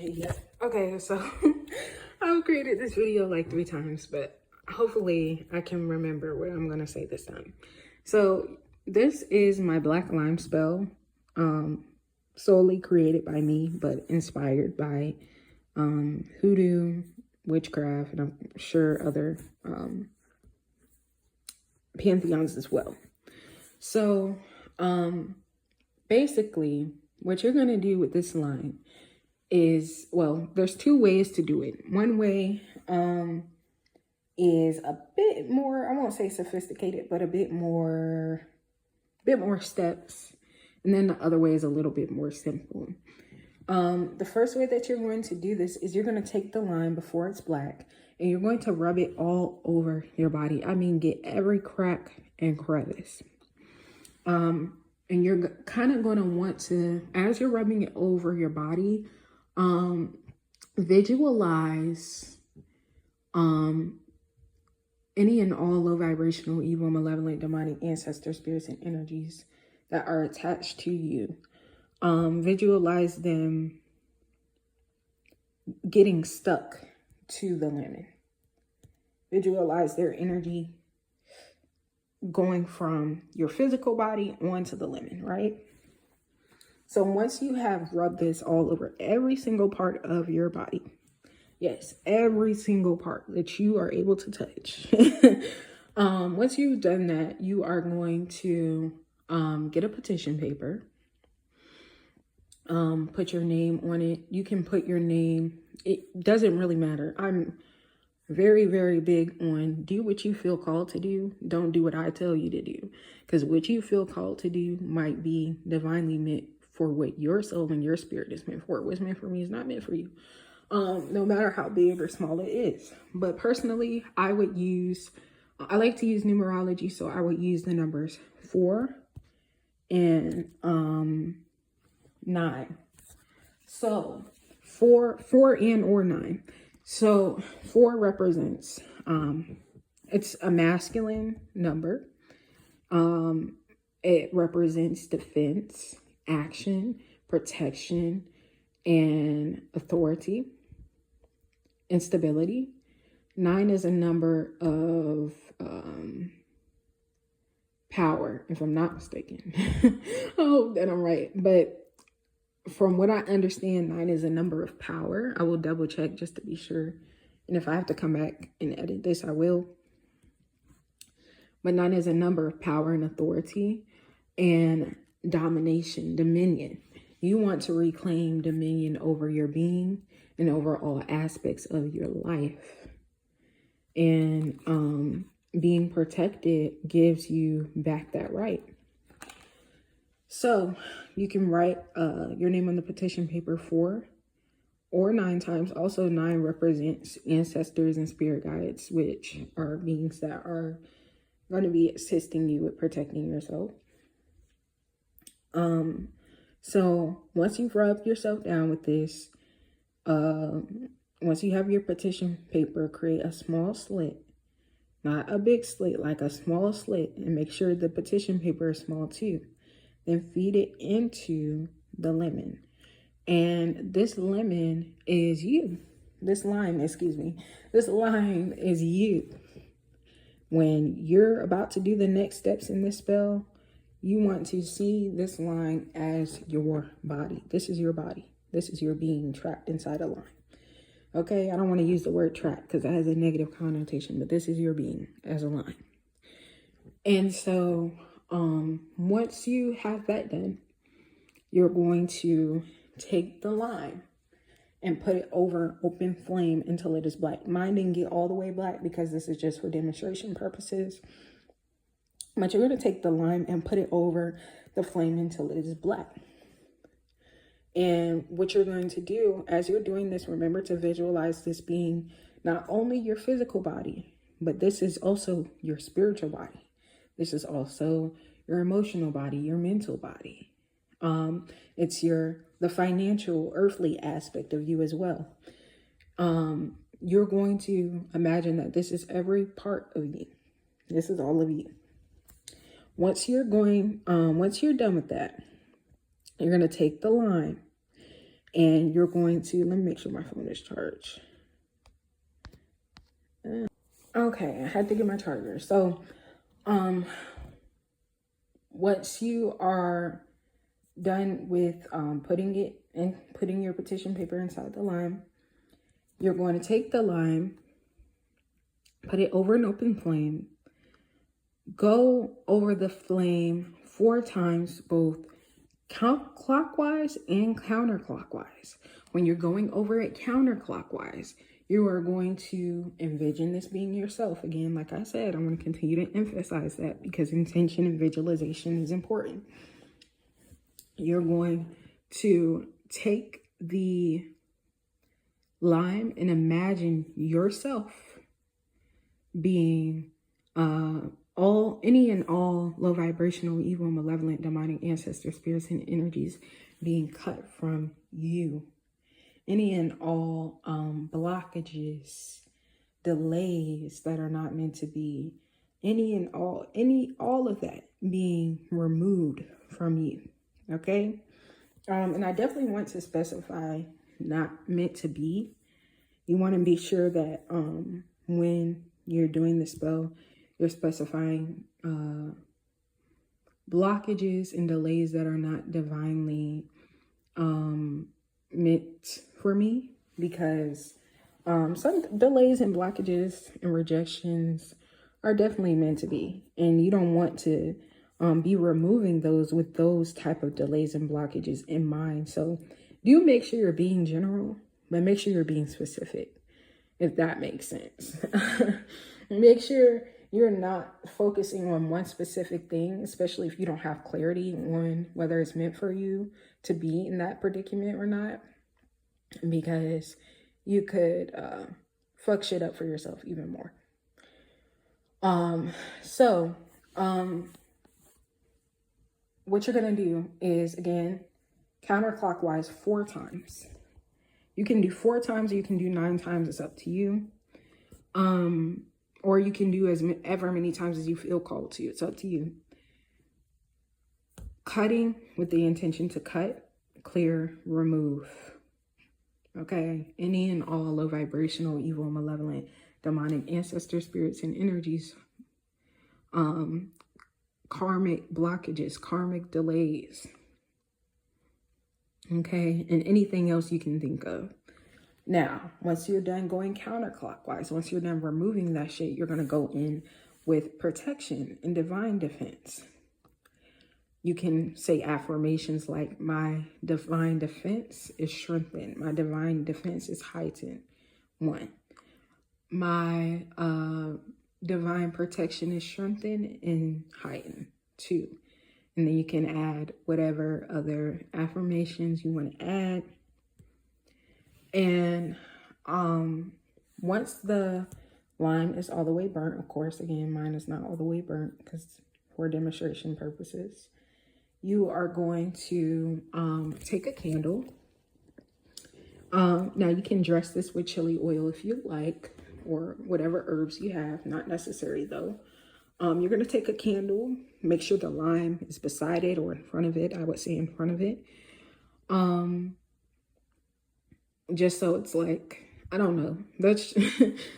Yeah. Okay, so I've created this video like 3 times, but hopefully I can remember what I'm gonna say this time. So this is my black lime spell, solely created by me, but inspired by hoodoo, witchcraft, and I'm sure other pantheons as well. So basically what you're gonna do with this line is, well, there's 2 ways to do it. One way is a bit more, I won't say sophisticated, but a bit more steps. And then the other way is a little bit more simple. The first way that you're going to do this is you're going to take the line before it's black and you're going to rub it all over your body. I mean, get every crack and crevice. And you're kind of going to want to, as you're rubbing it over your body, visualize any and all low vibrational, evil, malevolent, demonic ancestor spirits and energies that are attached to you. Visualize them getting stuck to the lemon. Visualize their energy going from your physical body onto the lemon, right? So once you have rubbed this all over every single part of your body, yes, every single part that you are able to touch. Once you've done that, you are going to get a petition paper. Put your name on it. You can put your name. It doesn't really matter. I'm very, very big on do what you feel called to do. Don't do what I tell you to do. Because what you feel called to do might be divinely meant for what your soul and your spirit is meant for. What's meant for me is not meant for you. No matter how big or small it is. But personally, I like to use numerology, so I would use the numbers 4 and 9. So 4 and or 9. So 4 represents it's a masculine number. It represents defense, action, protection, and authority, instability. 9 is a number of power, if I'm not mistaken. I hope that I'm right. But from what I understand, 9 is a number of power. I will double check just to be sure. And if I have to come back and edit this, I will. But 9 is a number of power and authority and domination, dominion. You want to reclaim dominion over your being and over all aspects of your life. And being protected gives you back that right. So you can write your name on the petition paper 4 or 9 times. Also, 9 represents ancestors and spirit guides, which are beings that are going to be assisting you with protecting yourself. So once you've rubbed yourself down with this, once you have your petition paper, create a small slit, not a big slit, like a small slit, and make sure the petition paper is small too. Then feed it into the lemon. And this lemon is you. This lime is you. When you're about to do the next steps in this spell, you want to see this line as your body. This is your body. This is your being trapped inside a line. Okay, I don't want to use the word trap because that has a negative connotation, but this is your being as a line. And so once you have that done, you're going to take the line and put it over open flame until it is black. Mine didn't get all the way black because this is just for demonstration purposes. But you're going to take the lime and put it over the flame until it is black. And what you're going to do as you're doing this, remember to visualize this being not only your physical body, but this is also your spiritual body. This is also your emotional body, your mental body. It's the financial, earthly aspect of you as well. You're going to imagine that this is every part of you. This is all of you. Once you're done with that, you're going to take the lime And you're going to, let me make sure my phone is charged. Okay, I had to get my charger. So, once you are done with putting your petition paper inside the lime, you're going to take the lime, put it over an open flame, go over the flame 4 times, both clockwise and counterclockwise. When you're going over it counterclockwise, you are going to envision this being yourself. Again, like I said, I'm going to continue to emphasize that because intention and visualization is important. You're going to take the lime and imagine yourself being any and all low vibrational, evil, malevolent, demonic ancestor spirits and energies being cut from you. Any and all blockages, delays that are not meant to be, all of that being removed from you. Okay. And I definitely want to specify not meant to be. You want to be sure that when you're doing the spell, you're specifying blockages and delays that are not divinely meant for me, because some delays and blockages and rejections are definitely meant to be, and you don't want to be removing those with those type of delays and blockages in mind. So do make sure you're being general, but make sure you're being specific, if that makes sense. Make sure you're not focusing on one specific thing, especially if you don't have clarity on whether it's meant for you to be in that predicament or not, because you could fuck shit up for yourself even more. What you're going to do is, again, counterclockwise 4 times. You can do 4 times, or you can do 9 times. It's up to you. Or you can do ever many times as you feel called to. It's up to you. Cutting with the intention to cut, clear, remove. Okay? Any and all low vibrational, evil, malevolent, demonic ancestor spirits and energies. Karmic blockages, karmic delays. Okay? And anything else you can think of. Now, once you're done going counterclockwise, once you're done removing that shit, you're going to go in with protection and divine defense. You can say affirmations like, my divine defense is strengthened. My divine defense is heightened. 1. My divine protection is strengthened and heightened. 2. And then you can add whatever other affirmations you want to add. And once the lime is all the way burnt, of course, again, mine is not all the way burnt because for demonstration purposes, you are going to take a candle. Now you can dress this with chili oil if you like, or whatever herbs you have, not necessary though. You're going to take a candle, make sure the lime is beside it or in front of it. I would say in front of it. Just so it's like, I don't know. That's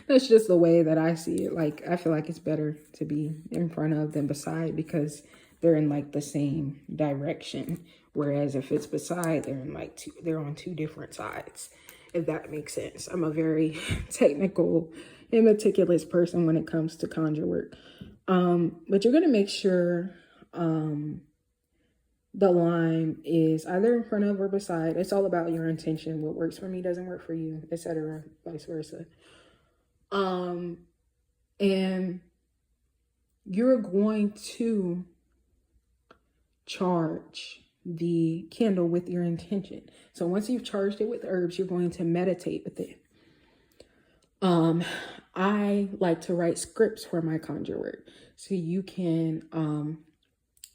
that's just the way that I see it. Like, I feel like it's better to be in front of than beside, because they're in like the same direction. Whereas if it's beside, they're on 2 different sides, if that makes sense. I'm a very technical and meticulous person when it comes to conjure work. But you're gonna make sure the lime is either in front of or beside. It's all about your intention. What works for me doesn't work for you, etc., vice versa. And you're going to charge the candle with your intention. So once you've charged it with herbs, you're going to meditate with it. I like to write scripts for my conjure work. So you can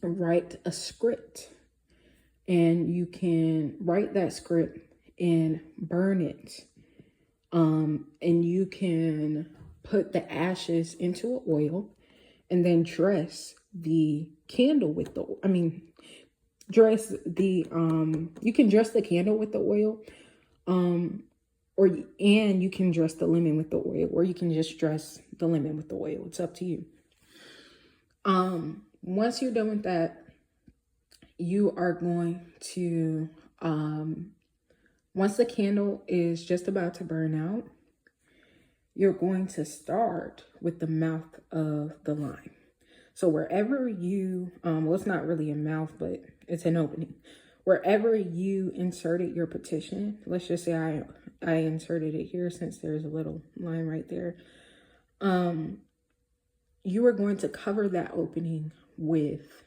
write a script, and you can write that script and burn it. And you can put the ashes into an oil and then dress the candle with dress the you can dress the candle with the oil, and you can dress the lemon with the oil, or you can just dress the lemon with the oil. It's up to you. Once you're done with that, you are going to once the candle is just about to burn out, you're going to start with the mouth of the lime. So wherever you, well, it's not really a mouth, but it's an opening. Wherever you inserted your petition, let's just say I inserted it here since there's a little line right there. You are going to cover that opening with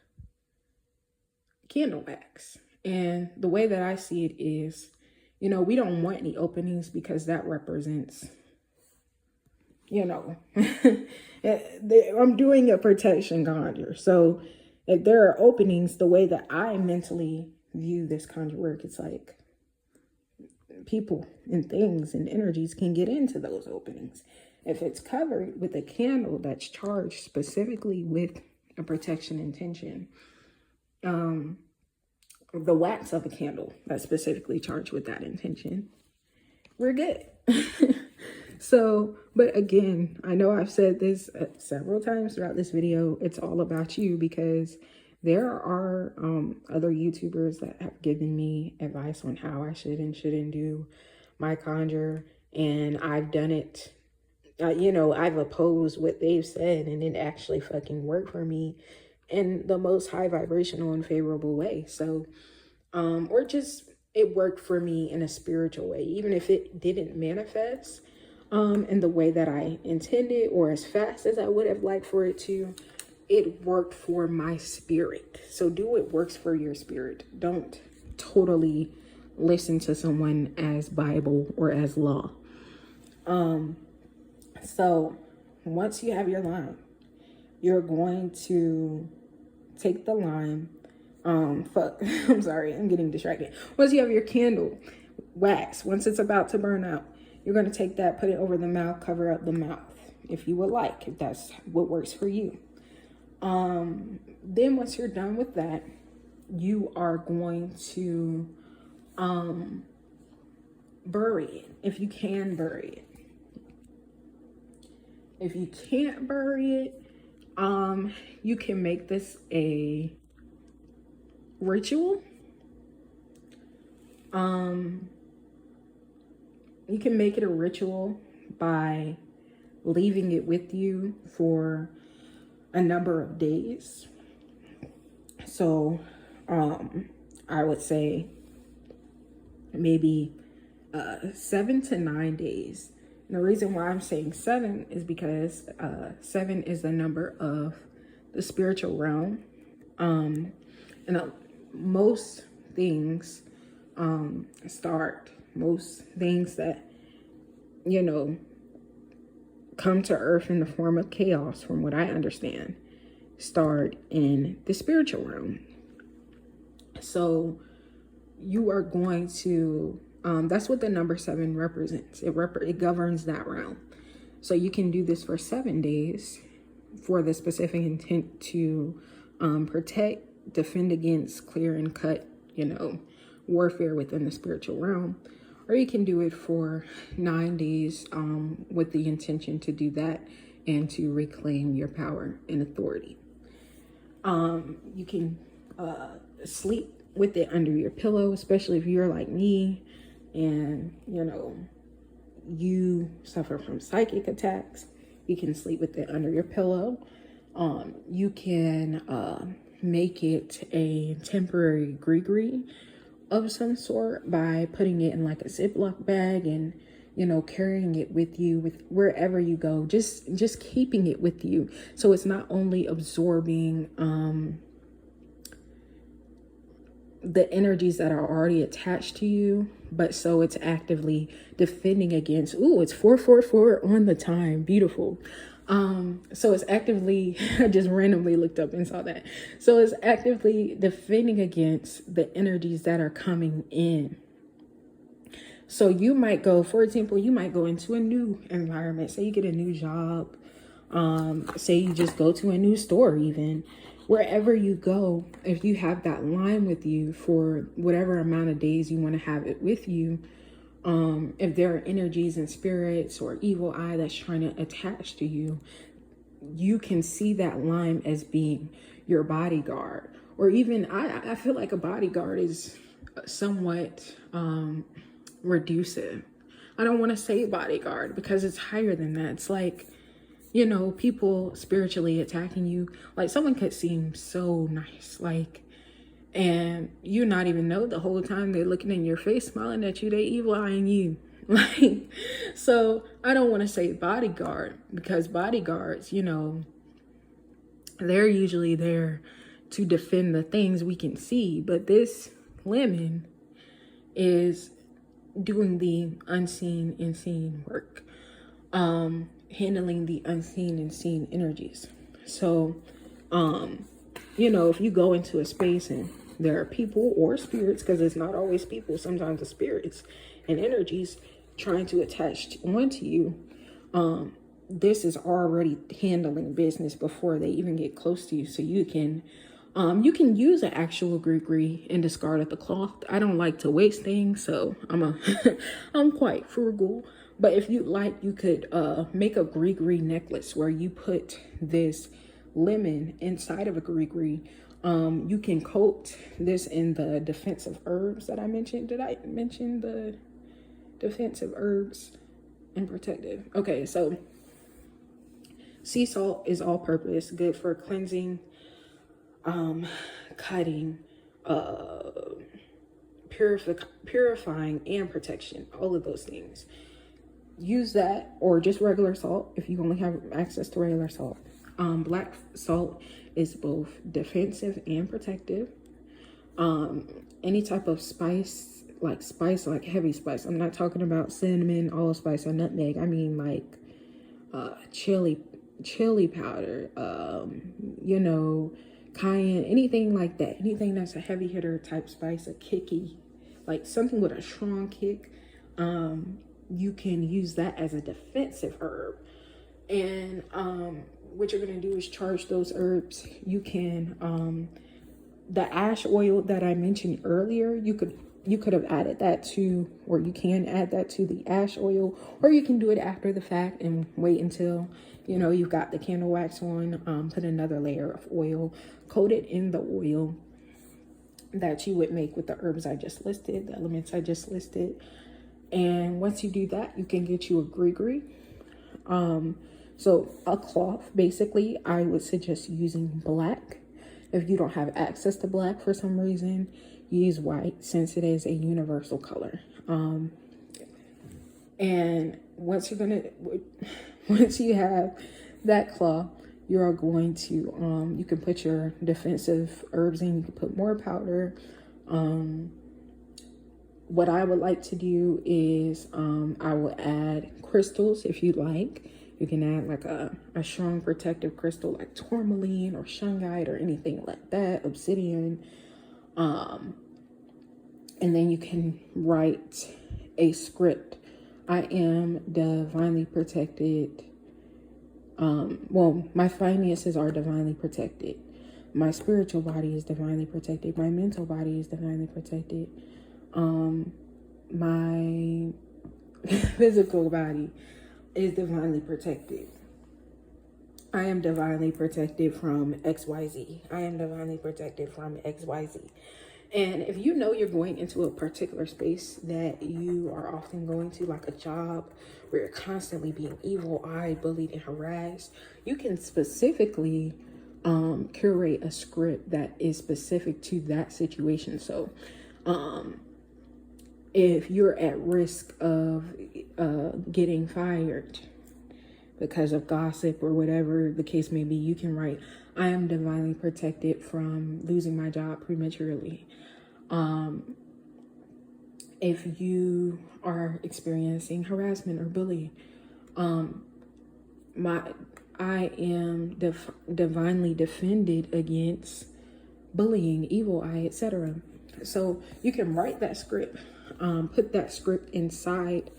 candle wax. And the way that I see it is, you know, we don't want any openings because that represents, you know, I'm doing a protection conjure. So if there are openings, the way that I mentally view this conjure work, it's like people and things and energies can get into those openings. If it's covered with a candle that's charged specifically with a protection intention, the wax of a candle that's specifically charged with that intention, we're good. So, but again, I know I've said this several times throughout this video. It's all about you, because there are other YouTubers that have given me advice on how I should and shouldn't do my conjure, and I've done it. You know, I've opposed what they've said, and it actually fucking worked for me in the most high vibrational and favorable way. So, or just it worked for me in a spiritual way, even if it didn't manifest in the way that I intended or as fast as I would have liked for it to. It worked for my spirit. So do what works for your spirit. Don't totally listen to someone as Bible or as law. So once you have your lime, you're going to take the lime. I'm sorry, I'm getting distracted. Once you have your candle wax, once it's about to burn out, you're going to take that, put it over the mouth, cover up the mouth if you would like, if that's what works for you. Then once you're done with that, you are going to bury it, if you can bury it. If you can't bury it, you can make this a ritual. You can make it a ritual by leaving it with you for a number of days. So I would say maybe 7 to 9 days. And the reason why I'm saying 7 is because 7 is the number of the spiritual realm. And most things most things that, you know, come to earth in the form of chaos, from what I understand, start in the spiritual realm. So you are going to, that's what the number 7 represents. It governs that realm. So you can do this for 7 days for the specific intent to protect, defend against, clear and cut, you know, warfare within the spiritual realm. Or you can do it for 9 days with the intention to do that and to reclaim your power and authority. You can sleep with it under your pillow, especially if you're like me and, you know, you suffer from psychic attacks. You can sleep with it under your pillow. You can make it a temporary gree of some sort by putting it in like a Ziploc bag and, you know, carrying it with you with wherever you go, just keeping it with you. So it's not only absorbing the energies that are already attached to you, but so it's actively defending against, ooh, it's 444 on the time. Beautiful. So it's actively, I just randomly looked up and saw that. So it's actively defending against the energies that are coming in. So you might go, for example, you might go into a new environment. Say you get a new job. Say you just go to a new store even, wherever you go, if you have that line with you for whatever amount of days you want to have it with you, if there are energies and spirits or evil eye that's trying to attach to you, you can see that line as being your bodyguard. Or even, I feel like a bodyguard is somewhat reducive. I don't want to say bodyguard because it's higher than that. It's like, you know, people spiritually attacking you. Like, someone could seem so nice, like, and you not even know the whole time they're looking in your face, smiling at you, they evil eyeing you. Like, so I don't want to say bodyguard, because bodyguards, you know, they're usually there to defend the things we can see. But this lemon is doing the unseen and seen work, handling the unseen and seen energies. So, you know, if you go into a space and there are people or spirits, because it's not always people, sometimes it's spirits and energies trying to attach onto you, this is already handling business before they even get close to you. So you can use an actual gree and discard at the cloth. I don't like to waste things, so I'm quite frugal. But if you like, you could make a gree necklace where you put this lemon inside of a gree. You can coat this in the defensive herbs that I mentioned. Did I mention the defensive herbs and protective? Okay, so sea salt is all purpose, good for cleansing, cutting, purifying, and protection. All of those things. Use that, or just regular salt if you only have access to regular salt. Black salt is both defensive and protective. Any type of spice, like heavy spice. I'm not talking about cinnamon, allspice, or nutmeg. I mean like chili powder, you know, cayenne, anything like that. Anything that's a heavy hitter type spice, a kicky, like something with a strong kick. You can use that as a defensive herb. And what you're going to do is charge those herbs. You can, the ash oil that I mentioned earlier, you could have added that to, or you can add that to the ash oil, or you can do it after the fact and wait until, you know, you've got the candle wax on, put another layer of oil, coat it in the oil that you would make with the herbs I just listed, the elements I just listed. And once you do that, you can get you a gree. So a cloth, basically, I would suggest using black. If you don't have access to black for some reason, use white, since it is a universal color. And once you have that cloth, you're going to, you can put your defensive herbs in, you can put more powder. What I would like to do is, I will add crystals if you'd like. You can add like a strong protective crystal like tourmaline or shungite or anything like that, obsidian. And then you can write a script. I am divinely protected. Well, my finances are divinely protected. My spiritual body is divinely protected. My mental body is divinely protected. My physical body is divinely protected. I am divinely protected from XYZ. I am divinely protected from XYZ. And if you know you're going into a particular space that you are often going to, like a job where you're constantly being evil-eyed, bullied, and harassed, you can specifically curate a script that is specific to that situation. So if you're at risk of getting fired because of gossip or whatever the case may be, you can write, I am divinely protected from losing my job prematurely. If you are experiencing harassment or bullying, I am divinely defended against bullying, evil eye, etc. So you can write that script, put that script inside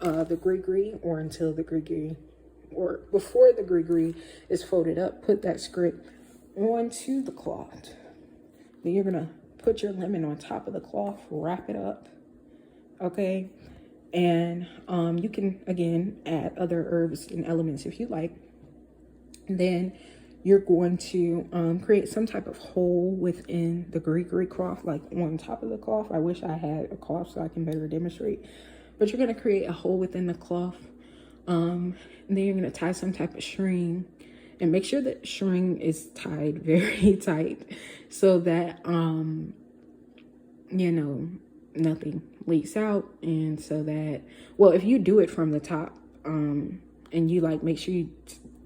the gree or until the gree or before the gree is folded up, put that script onto the cloth. Then you're gonna put your lemon on top of the cloth, wrap it up, okay? And you can, again, add other herbs and elements if you like. Then you're going to create some type of hole within the gree cloth, like on top of the cloth. I wish I had a cloth so I can better demonstrate. But you're going to create a hole within the cloth. And then you're going to tie some type of string. And make sure that string is tied very tight so that, you know, nothing leaks out. And so that, well, if you do it from the top and you like make sure you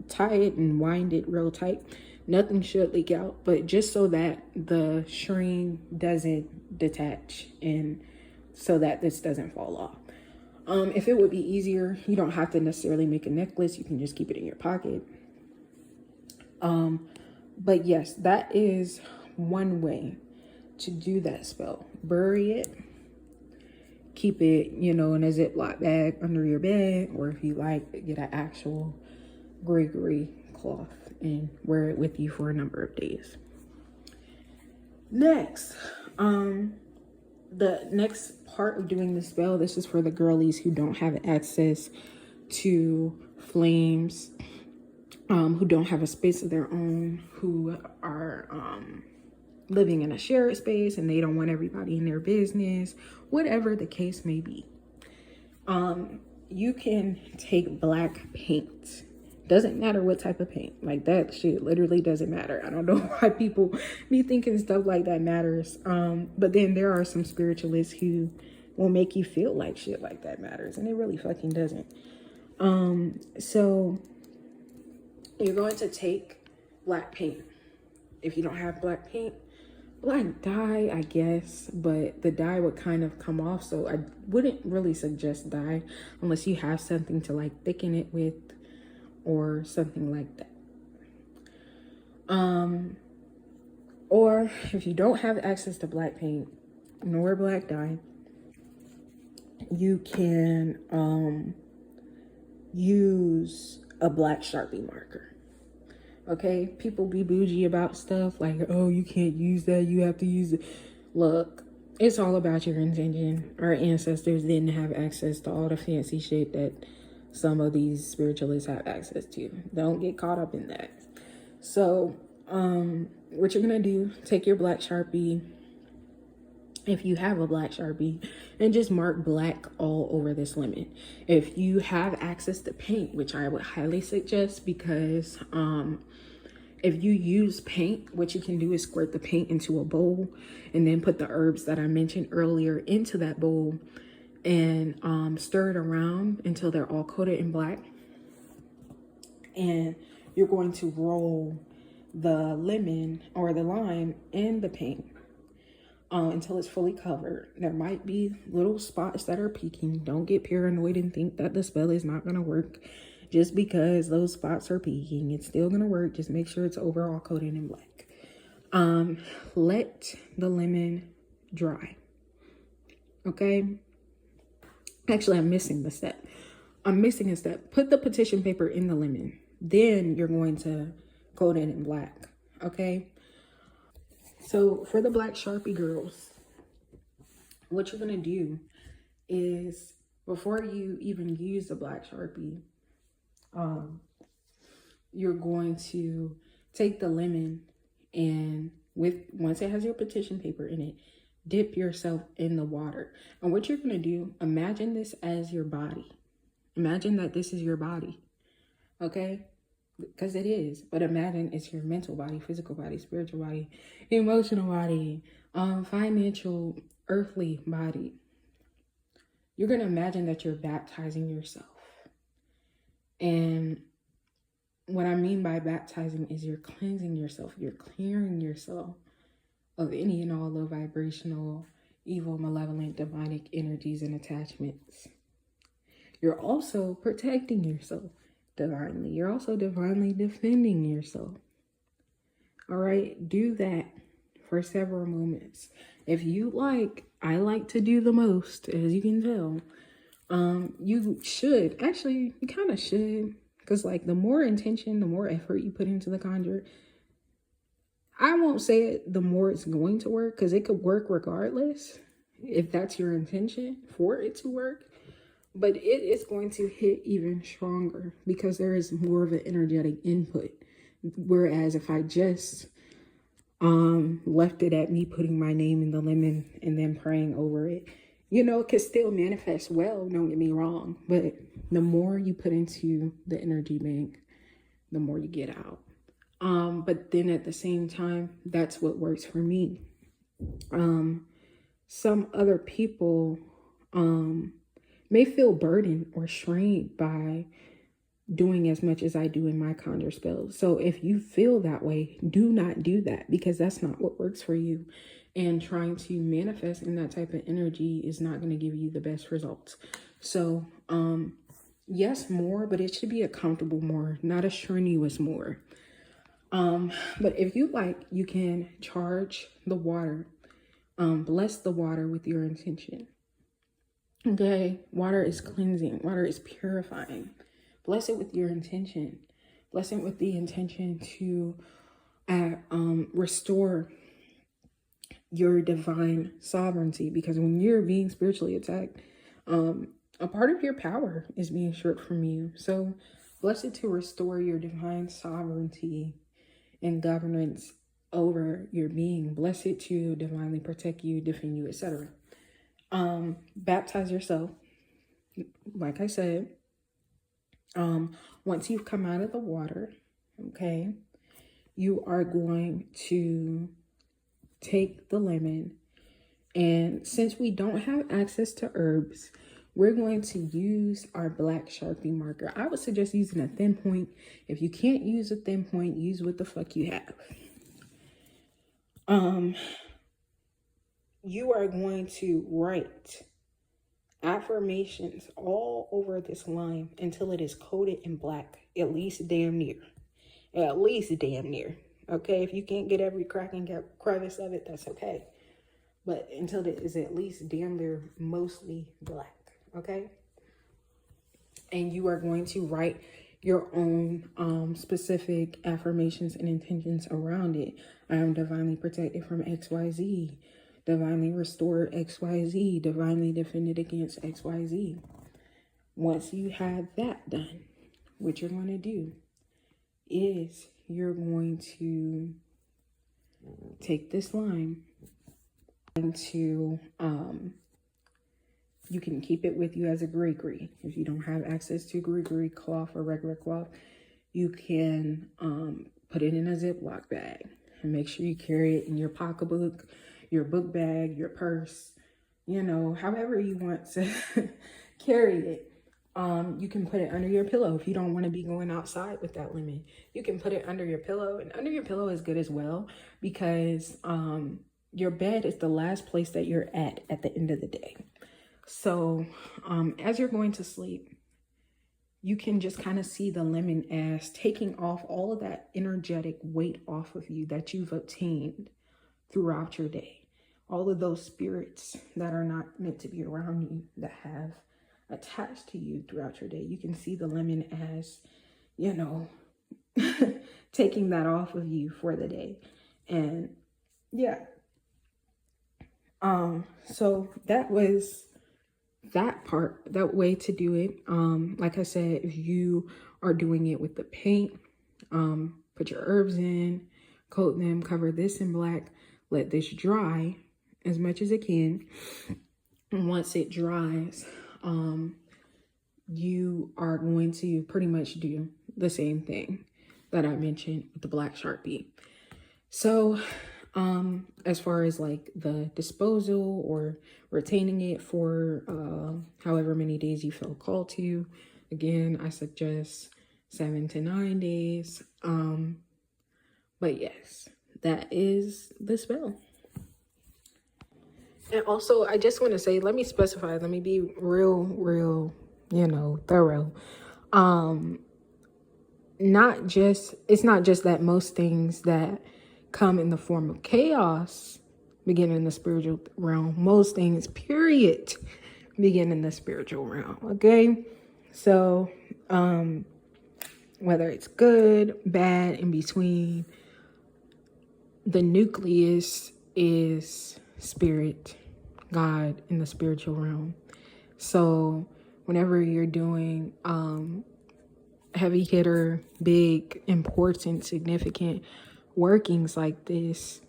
tie it and wind it real tight, nothing should leak out, but just so that the string doesn't detach and so that this doesn't fall off. If it would be easier, you don't have to necessarily make a necklace, you can just keep it in your pocket. But yes, that is one way to do that spell. Bury it, keep it, you know, in a Ziploc bag under your bed, or if you like, get an actual gree cloth and wear it with you for a number of days. Next, the next part of doing the spell, this is for the girlies who don't have access to flames, who don't have a space of their own, who are living in a shared space and they don't want everybody in their business, whatever the case may be. You can take black paint. Doesn't matter what type of paint. Like, that shit literally doesn't matter. I don't know why people be thinking stuff like that matters. But then there are some spiritualists who will make you feel like shit like that matters, and it really fucking doesn't. So you're going to take black paint. If you don't have black paint, black dye, I guess, but the dye would kind of come off, so I wouldn't really suggest dye unless you have something to like thicken it with or something like that. Or if you don't have access to black paint nor black dye, you can use a black Sharpie marker. Okay, people be bougie about stuff like, oh, you can't use that, you have to use it. Look, it's all about your intention. Our ancestors didn't have access to all the fancy shit that some of these spiritualists have access to. Don't get caught up in that. So what you're gonna do, take your black Sharpie, if you have a black Sharpie, and just mark black all over this lemon. If you have access to paint, which I would highly suggest, because if you use paint, what you can do is squirt the paint into a bowl and then put the herbs that I mentioned earlier into that bowl and stir it around until they're all coated in black. And you're going to roll the lemon or the lime in the paint until it's fully covered. There might be little spots that are peeking. Don't get paranoid and think that the spell is not going to work. Just because those spots are peeking, it's still going to work. Just make sure it's overall coated in black. Let the lemon dry. Okay? Actually, I'm missing a step. Put the petition paper in the lemon. Then you're going to coat it in black. Okay? So for the black Sharpie girls, what you're going to do is, before you even use the black Sharpie, you're going to take the lemon and once it has your petition paper in it, dip yourself in the water. And what you're going to do, imagine this as your body. Imagine that this is your body. Okay? Because it is. But imagine it's your mental body, physical body, spiritual body, emotional body, financial, earthly body. You're going to imagine that you're baptizing yourself. And what I mean by baptizing is you're cleansing yourself. You're clearing yourself of any and all low vibrational, evil, malevolent, demonic energies and attachments. You're also protecting yourself divinely. You're also divinely defending yourself. All right, do that for several moments. If you like, I like to do the most, as you can tell. You should, actually, you kind of should, because like the more intention, the more effort you put into the conjure, I won't say it the more it's going to work, because it could work regardless if that's your intention for it to work. But it is going to hit even stronger because there is more of an energetic input. Whereas if I just left it at me putting my name in the lemon and then praying over it, it can still manifest well, don't get me wrong. But the more you put into the energy bank, the more you get out. But then at the same time, that's what works for me. Some other people may feel burdened or strained by doing as much as I do in my conjure spells. So if you feel that way, do not do that, because that's not what works for you. And trying to manifest in that type of energy is not going to give you the best results. So, yes, more, but it should be a comfortable more, not a strenuous more. But if you like, you can charge the water, bless the water with your intention. Okay, water is cleansing, water is purifying. Bless it with your intention. Bless it with the intention to restore your divine sovereignty, because when you're being spiritually attacked, a part of your power is being stripped from you. So bless it to restore your divine sovereignty and governance over your being. Bless it to divinely protect you, defend you, etc. Baptize yourself. Like I said, once you've come out of the water, okay, you are going to take the lemon, and since we don't have access to herbs, we're going to use our black Sharpie marker. I would suggest using a thin point. If you can't use a thin point, use what the fuck you have. You are going to write affirmations all over this line until it is coated in black, at least damn near. Okay, if you can't get every crack and crevice of it, that's okay. But until it is at least damn near mostly black, okay? And you are going to write your own specific affirmations and intentions around it. I am divinely protected from XYZ. Divinely restored XYZ. Divinely defended against XYZ. Once you have that done, what you're going to do is you're going to take this line into, you can keep it with you as a gree. If you don't have access to gree cloth or regular cloth, you can put it in a Ziploc bag and make sure you carry it in your pocketbook, your book bag, your purse, however you want to carry it. You can put it under your pillow if you don't want to be going outside with that lemon. You can put it under your pillow, and under your pillow is good as well, because your bed is the last place that you're at the end of the day. So as you're going to sleep, you can just kind of see the lemon as taking off all of that energetic weight off of you that you've obtained throughout your day. All of those spirits that are not meant to be around you, that have attached to you throughout your day. You can see the lemon as, taking that off of you for the day. And yeah. So that was that part, that way to do it. Like I said, if you are doing it with the paint, put your herbs in, coat them, cover this in black, let this dry as much as it can. And once it dries, you are going to pretty much do the same thing that I mentioned with the black Sharpie. So as far as like the disposal or retaining it for however many days you feel called to, again, I suggest 7 to 9 days. But yes, that is the spell. And also, I just want to say, let me specify, let me be real, thorough. It's not just that most things that come in the form of chaos begin in the spiritual realm. Most things, period, begin in the spiritual realm. Okay? So, whether it's good, bad, in between, the nucleus is spirit, God in the spiritual realm. So whenever you're doing heavy hitter, big, important, significant workings like this,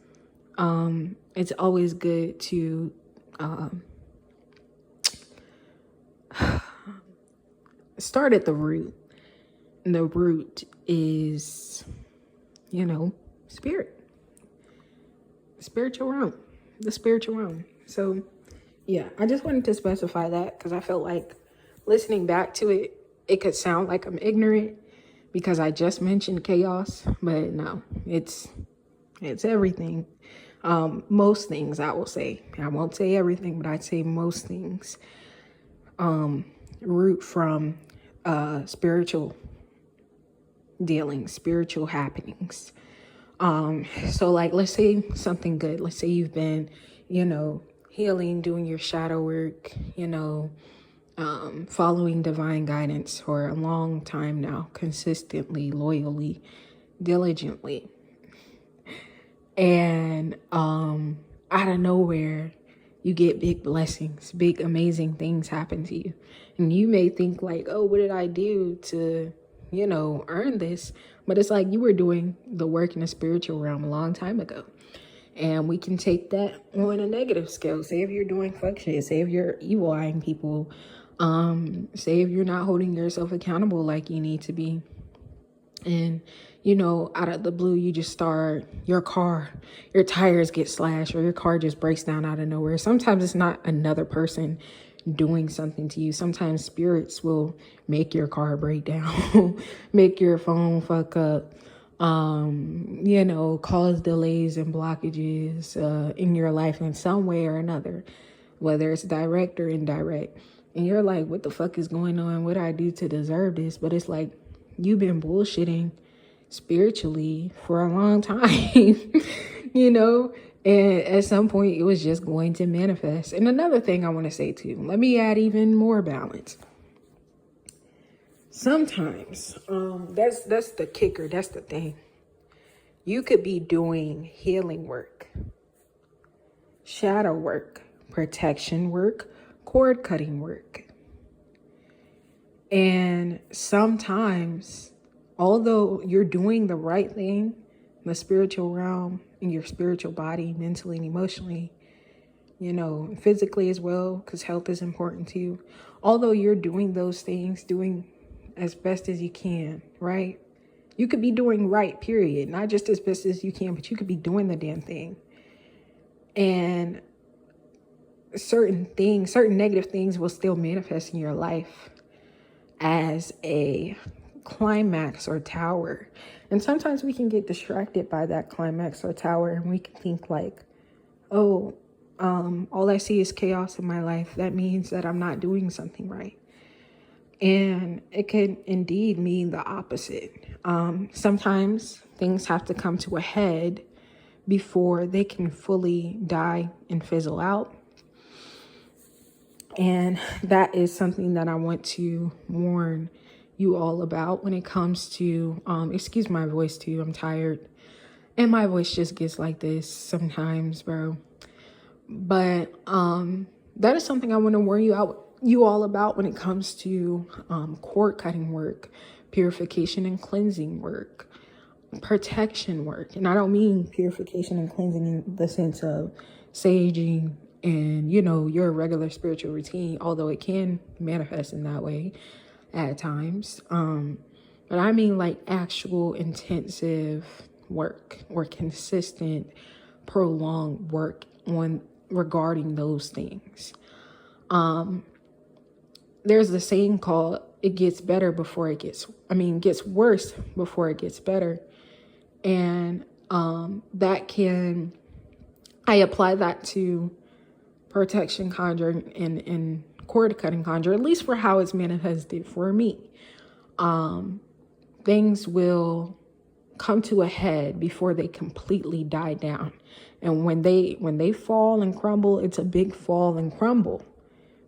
it's always good to start at the root. And the root is, spirit, spiritual realm, the spiritual realm. So yeah, I just wanted to specify that because I felt like listening back to it, it could sound like I'm ignorant because I just mentioned chaos, but no, it's everything. Most things, I will say. I won't say everything, but I'd say most things root from spiritual dealings, spiritual happenings. So like, let's say something good. Let's say you've been, healing, doing your shadow work, following divine guidance for a long time now, consistently, loyally, diligently. And out of nowhere, you get big blessings, big amazing things happen to you. And you may think like, oh, what did I do to, earn this? But it's like you were doing the work in the spiritual realm a long time ago. And we can take that on a negative scale. Say if you're doing fuck shit, say if you're evil-eyeing people, say if you're not holding yourself accountable like you need to be. And, out of the blue, you just start, your tires get slashed, or your car just breaks down out of nowhere. Sometimes it's not another person doing something to you. Sometimes spirits will make your car break down, make your phone fuck up, cause delays and blockages in your life in some way or another, whether it's direct or indirect. And you're like, what the fuck is going on? What did I do to deserve this? But it's like, you've been bullshitting spiritually for a long time, and at some point it was just going to manifest. And another thing I want to say too, let me add even more balance. Sometimes, that's the kicker. That's the thing. You could be doing healing work, shadow work, protection work, cord cutting work. And sometimes, although you're doing the right thing in the spiritual realm, in your spiritual body, mentally and emotionally, physically as well, because health is important to you. Although you're doing those things, doing as best as you can, right? You could be doing right, period. Not just as best as you can, but you could be doing the damn thing. And certain negative things will still manifest in your life as a climax or tower. And sometimes we can get distracted by that climax or tower, and we can think like, oh, all I see is chaos in my life. That means that I'm not doing something right. And it can indeed mean the opposite. Sometimes things have to come to a head before they can fully die and fizzle out. And that is something that I want to warn you all about when it comes to, excuse my voice too, I'm tired. And my voice just gets like this sometimes, bro. But that is something I want to warn you all about when it comes to cord cutting work, purification and cleansing work, protection work. And I don't mean purification and cleansing in the sense of saging and, your regular spiritual routine, although it can manifest in that way at times. But I mean like actual intensive work or consistent, prolonged work regarding those things. There's the saying called, it gets gets worse before it gets better. And I apply that to protection conjuring and cord cutting conjure, at least for how it's manifested for me. Things will come to a head before they completely die down. And when they fall and crumble, it's a big fall and crumble.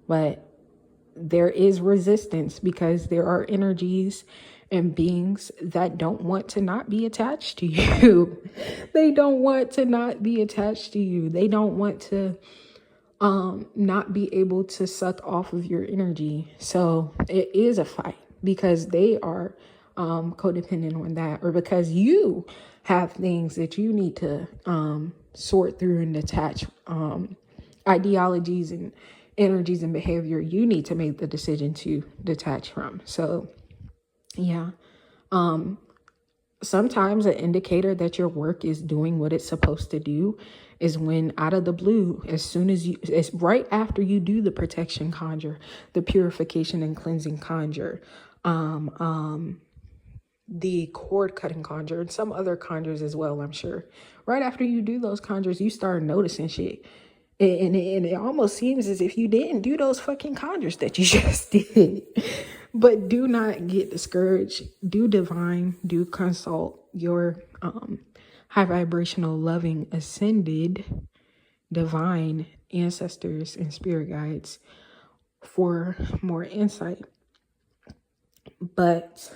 But there is resistance because there are energies and beings that don't want to not be attached to you. They don't want to not be attached to you. They don't want to not be able to suck off of your energy. So it is a fight because they are codependent on that, or because you have things that you need to sort through and detach, ideologies and energies and behavior you need to make the decision to detach from. So yeah. Sometimes an indicator that your work is doing what it's supposed to do is when out of the blue, it's right after you do the protection conjure, the purification and cleansing conjure, the cord cutting conjure, and some other conjures as well, I'm sure. Right after you do those conjures, you start noticing shit. And it almost seems as if you didn't do those fucking conjures that you just did. But do not get discouraged. Do divine. Do consult your high vibrational, loving, ascended, divine ancestors and spirit guides for more insight. But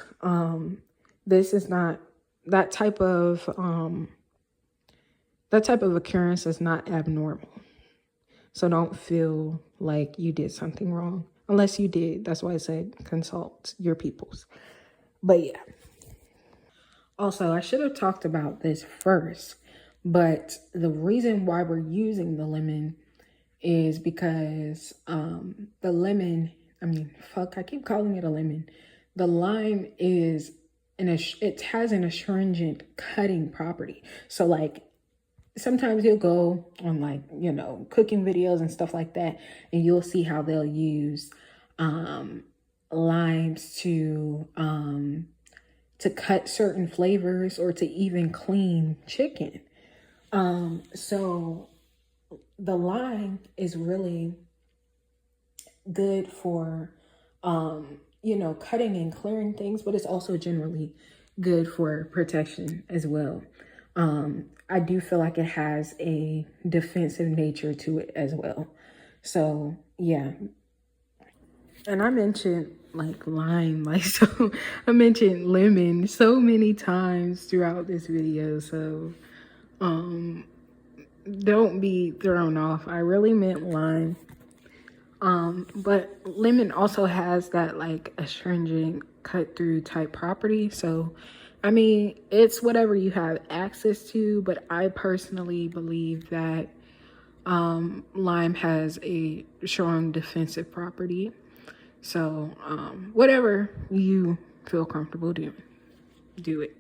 this is not that type of occurrence is not abnormal. So don't feel like you did something wrong. Unless you did. That's why I said consult your peoples. But yeah. Also, I should have talked about this first. But the reason why we're using the lemon is because the lemon, I keep calling it a lemon. The lime is, it has an astringent cutting property. So like, sometimes you'll go on like, cooking videos and stuff like that, and you'll see how they'll use limes to cut certain flavors or to even clean chicken. So the lime is really good for cutting and clearing things, but it's also generally good for protection as well. I do feel like it has a defensive nature to it as well. So yeah. And I mentioned like lime, so I mentioned lemon so many times throughout this video. So don't be thrown off. I really meant lime. But lemon also has that like astringent cut through type property. So it's whatever you have access to, but I personally believe that lime has a strong defensive property. So whatever you feel comfortable doing, do it.